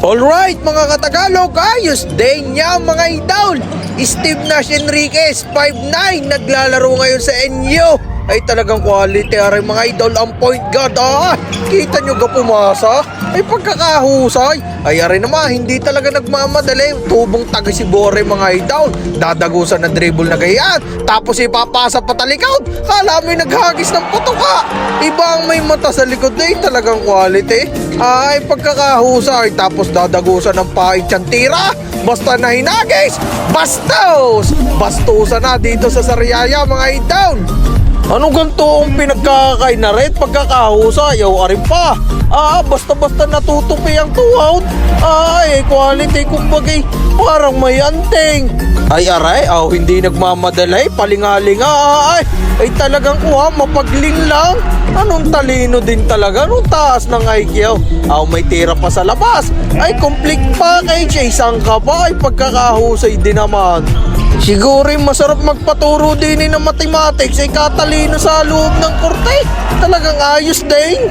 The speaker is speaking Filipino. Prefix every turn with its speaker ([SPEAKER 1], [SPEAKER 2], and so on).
[SPEAKER 1] Alright mga katagalog, ayos din niya mga idol. Steve Nash Enriquez, 5'9", naglalaro ngayon sa NU. Ay talagang quality rin mga idol ang point guard. Kita nyo ga pumasa? Ay pagkakahusay. Ay rin naman, hindi talaga nagmamadali. Tubong taga si Bore mga idol. Dadagusan na dribble na gayaan. Tapos ipapasa patalikod. Kala mo'y naghagis ng putuka. Iba ang may mata sa likod na talagang quality. Ay pagkakahusay. Tapos dadagusan ng pahit siyang tira. Basta na hinagis. Bastos! Bastusan na dito sa Sariaya mga idol. Anong ganito ang pinagkakakain na rin pagkakahusay? Ayaw arin pa. Basta-basta natutupi ang tuhod. Ay, quality kumbagay. Parang may anting. Ay, aray, hindi nagmamadalay. Palingalinga, ay talagang mapagling lang. Anong talino din talaga. Anong taas ng IQ. May tira pa sa labas. Ay, complete package. Ay, sangka pa. Ay, pagkakahusay din naman. Siguro masarap magpaturo din ng mathematics ay katalino sa loob ng korte. Talagang ayos din.